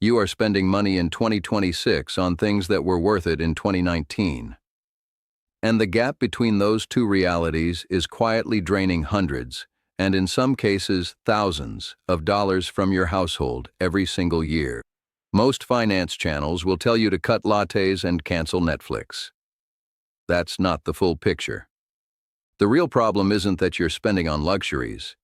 You are spending money in 2026 on things that were worth it in 2019. And the gap between those two realities is quietly draining hundreds, and in some cases thousands, of dollars from your household every single year. Most finance channels will tell you to cut lattes and cancel Netflix. That's not the full picture. The real problem isn't that you're spending on luxuries.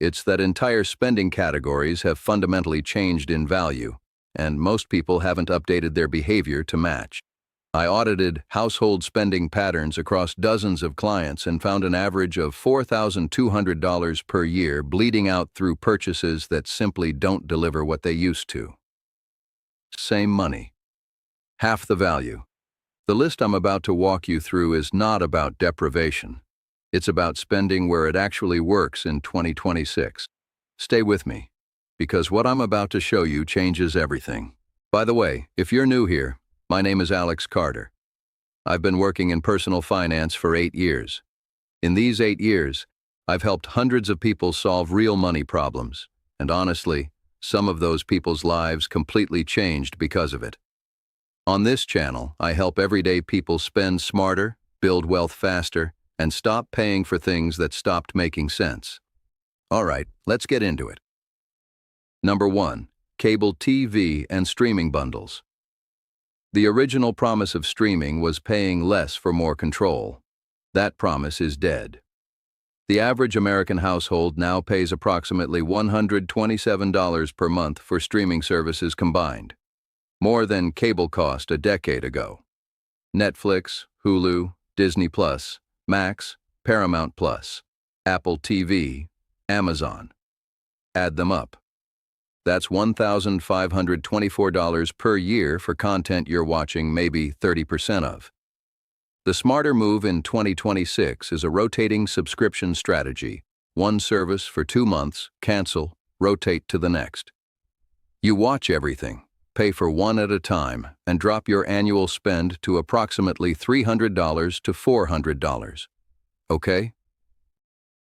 It's that entire spending categories have fundamentally changed in value, and most people haven't updated their behavior to match. I audited household spending patterns across dozens of clients and found an average of $4,200 per year bleeding out through purchases that simply don't deliver what they used to. Same money. Half the value. The list I'm about to walk you through is not about deprivation. It's about spending where it actually works in 2026. Stay with me, because what I'm about to show you changes everything. By the way, if you're new here, my name is Alex Carter. I've been working in personal finance for 8 years. In these 8 years, I've helped hundreds of people solve real money problems, and honestly, some of those people's lives completely changed because of it. On this channel, I help everyday people spend smarter, build wealth faster, and stop paying for things that stopped making sense. All right, let's get into it. Number 1. Cable TV and streaming bundles. The original promise of streaming was paying less for more control. That promise is dead. The average American household now pays approximately $127 per month for streaming services combined, more than cable cost a decade ago. Netflix, Hulu, Disney+, Max, Paramount+, Apple TV, Amazon. Add them up. That's $1,524 per year for content you're watching maybe 30% of. The smarter move in 2026 is a rotating subscription strategy. One service for 2 months, cancel, rotate to the next. You watch everything, pay for one at a time, and drop your annual spend to approximately $300 to $400. Okay?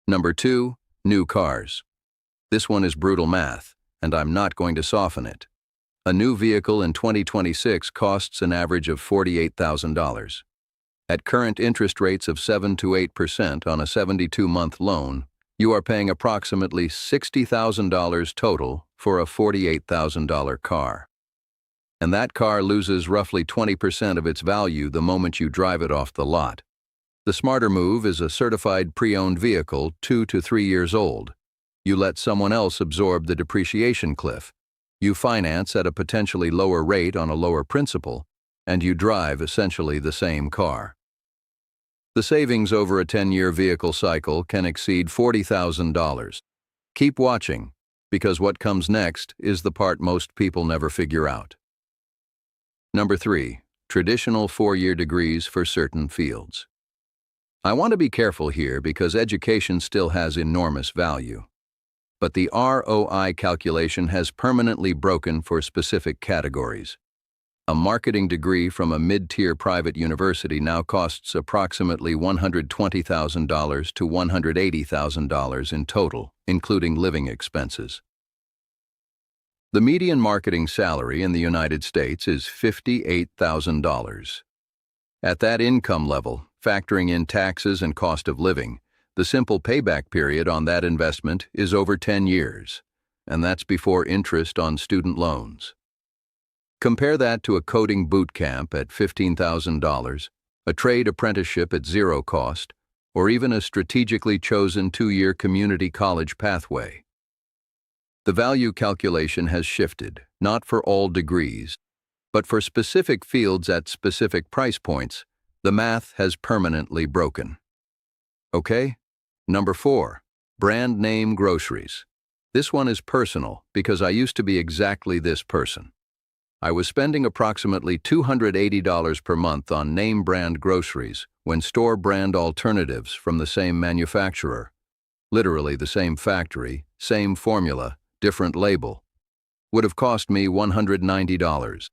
Number 2, new cars. This one is brutal math, and I'm not going to soften it. A new vehicle in 2026 costs an average of $48,000. At current interest rates of 7 to 8% on a 72-month loan, you are paying approximately $60,000 total for a $48,000 car. And that car loses roughly 20% of its value the moment you drive it off the lot. The smarter move is a certified pre-owned vehicle 2 to 3 years old. You let someone else absorb the depreciation cliff. You finance at a potentially lower rate on a lower principal, and you drive essentially the same car. The savings over a 10-year vehicle cycle can exceed $40,000. Keep watching, because what comes next is the part most people never figure out. Number 3, traditional 4-year degrees for certain fields. I want to be careful here because education still has enormous value. But the ROI calculation has permanently broken for specific categories. A marketing degree from a mid-tier private university now costs approximately $120,000 to $180,000 in total, including living expenses. The median marketing salary in the United States is $58,000. At that income level, factoring in taxes and cost of living, the simple payback period on that investment is over 10 years, and that's before interest on student loans. Compare that to a coding boot camp at $15,000, a trade apprenticeship at zero cost, or even a strategically chosen 2-year community college pathway. The value calculation has shifted, not for all degrees, but for specific fields at specific price points. The math has permanently broken. Okay? Number 4, brand name groceries. This one is personal because I used to be exactly this person. I was spending approximately $280 per month on name brand groceries when store brand alternatives from the same manufacturer, literally the same factory, same formula, different label, would have cost me $190.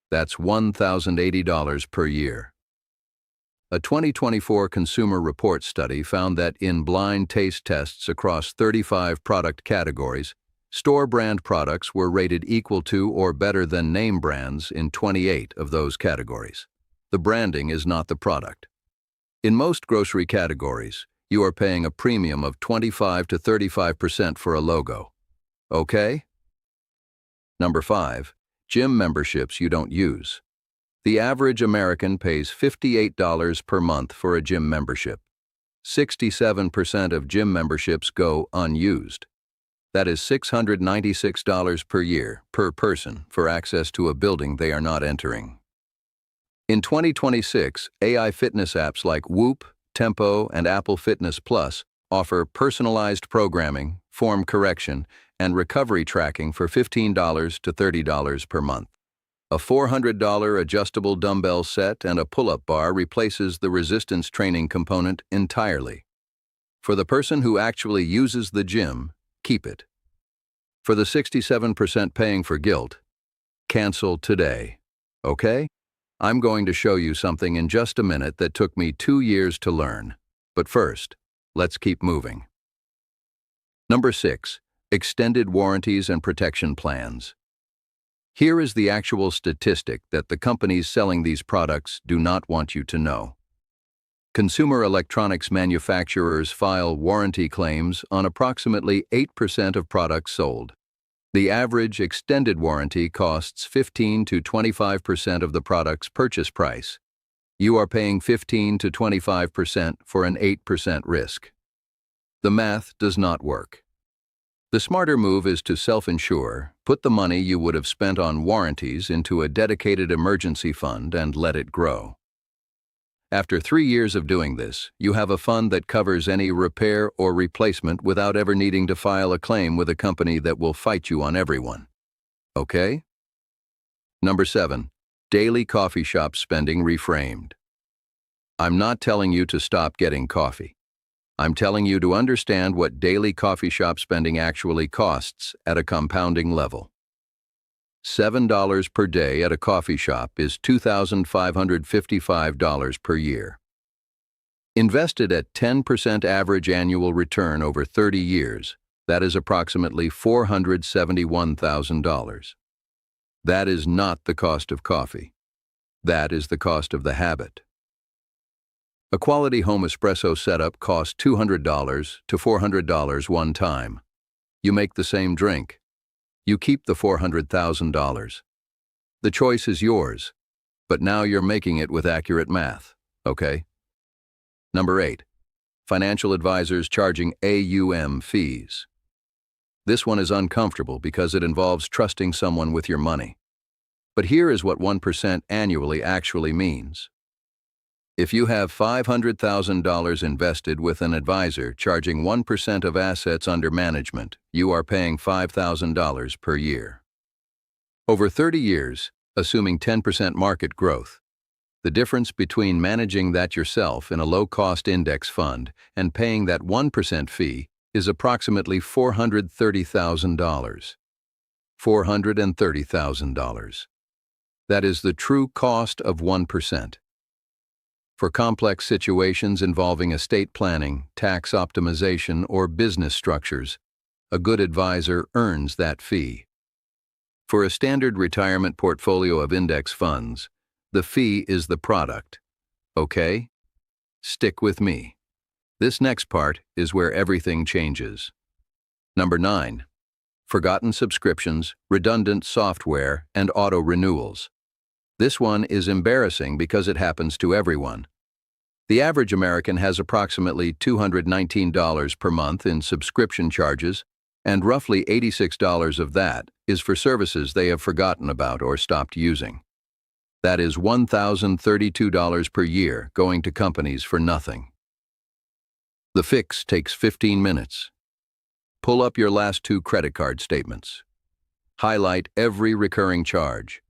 That's $1,080 per year. A 2024 Consumer Report study found that in blind taste tests across 35 product categories, Store brand products were rated equal to or better than name brands in 28 of those categories. The branding is not the product. In most grocery categories, you are paying a premium of 25 to 35% for a logo. Okay? Number 5. Gym memberships you don't use. The average American pays $58 per month for a gym membership. 67% of gym memberships go unused. That is $696 per year, per person, for access to a building they are not entering. In 2026, AI fitness apps like Whoop, Tempo, and Apple Fitness Plus offer personalized programming, form correction, and recovery tracking for $15 to $30 per month. A $400 adjustable dumbbell set and a pull-up bar replaces the resistance training component entirely. For the person who actually uses the gym, keep it. For the 67% paying for guilt, cancel today. Okay? I'm going to show you something in just a minute that took me 2 years to learn. But first, let's keep moving. Number 6. Extended warranties and protection plans. Here is the actual statistic that the companies selling these products do not want you to know. Consumer electronics manufacturers file warranty claims on approximately 8% of products sold. The average extended warranty costs 15 to 25% of the product's purchase price. You are paying 15 to 25% for an 8% risk. The math does not work. The smarter move is to self-insure, put the money you would have spent on warranties into a dedicated emergency fund and let it grow. After 3 years of doing this, you have a fund that covers any repair or replacement without ever needing to file a claim with a company that will fight you on everyone. Okay? Number 7. Daily coffee shop spending reframed. I'm not telling you to stop getting coffee. I'm telling you to understand what daily coffee shop spending actually costs at a compounding level. $7 per day at a coffee shop is $2,555 per year. Invested at 10% average annual return over 30 years, that is approximately $471,000. That is not the cost of coffee. That is the cost of the habit. A quality home espresso setup costs $200 to $400 one time. You make the same drink. You keep the $400,000. The choice is yours, but now you're making it with accurate math, okay? Number 8. Financial advisors charging AUM fees. This one is uncomfortable because it involves trusting someone with your money. But here is what 1% annually actually means. If you have $500,000 invested with an advisor charging 1% of assets under management, you are paying $5,000 per year. Over 30 years, assuming 10% market growth, the difference between managing that yourself in a low-cost index fund and paying that 1% fee is approximately $430,000. $430,000. That is the true cost of 1%. For complex situations involving estate planning, tax optimization, or business structures, a good advisor earns that fee. For a standard retirement portfolio of index funds, the fee is the product. Okay? Stick with me. This next part is where everything changes. Number 9. Forgotten subscriptions, redundant software, and auto-renewals. This one is embarrassing because it happens to everyone. The average American has approximately $219 per month in subscription charges, and roughly $86 of that is for services they have forgotten about or stopped using. That is $1,032 per year going to companies for nothing. The fix takes 15 minutes. Pull up your last 2 credit card statements. Highlight every recurring charge.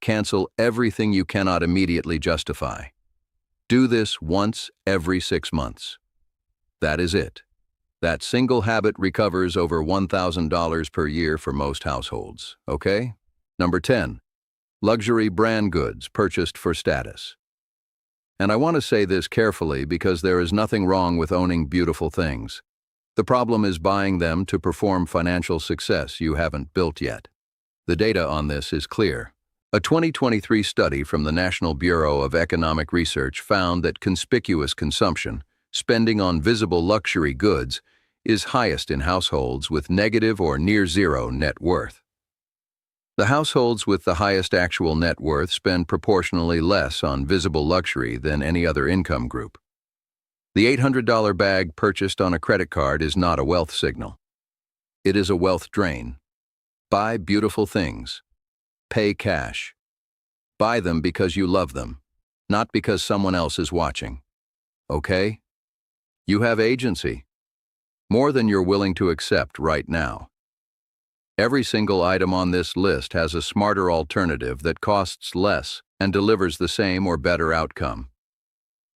Cancel everything you cannot immediately justify. Do this once every 6 months. That is it. That single habit recovers over $1,000 per year for most households, okay? Number 10. Luxury brand goods purchased for status. And I want to say this carefully because there is nothing wrong with owning beautiful things. The problem is buying them to perform financial success you haven't built yet. The data on this is clear. A 2023 study from the National Bureau of Economic Research found that conspicuous consumption, spending on visible luxury goods, is highest in households with negative or near zero net worth. The households with the highest actual net worth spend proportionally less on visible luxury than any other income group. The $800 bag purchased on a credit card is not a wealth signal. It is a wealth drain. Buy beautiful things. Pay cash. Buy them because you love them, not because someone else is watching. Okay? You have agency. More than you're willing to accept right now. Every single item on this list has a smarter alternative that costs less and delivers the same or better outcome.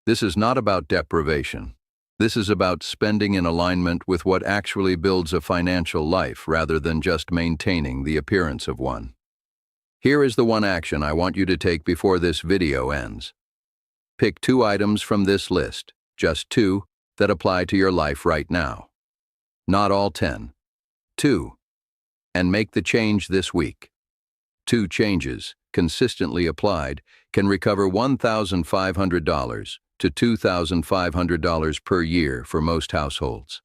This is not about deprivation. This is about spending in alignment with what actually builds a financial life rather than just maintaining the appearance of one. Here is the one action I want you to take before this video ends. Pick 2 items from this list, just 2, that apply to your life right now. Not all 10. 2. And make the change this week. 2 changes, consistently applied, can recover $1,500 to $2,500 per year for most households.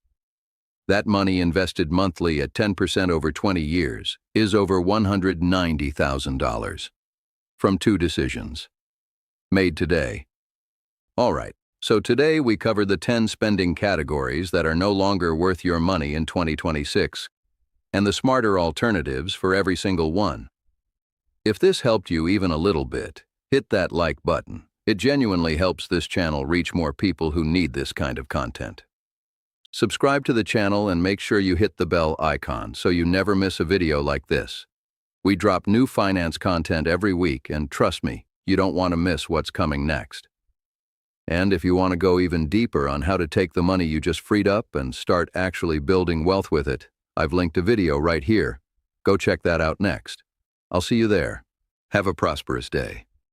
That money invested monthly at 10% over 20 years is over $190,000 from 2 decisions made today. All right, so today we cover the 10 spending categories that are no longer worth your money in 2026 and the smarter alternatives for every single one. If this helped you even a little bit, hit that like button. It genuinely helps this channel reach more people who need this kind of content. Subscribe to the channel and make sure you hit the bell icon so you never miss a video like this. We drop new finance content every week, and trust me, you don't want to miss what's coming next. And if you want to go even deeper on how to take the money you just freed up and start actually building wealth with it, I've linked a video right here. Go check that out next. I'll see you there. Have a prosperous day.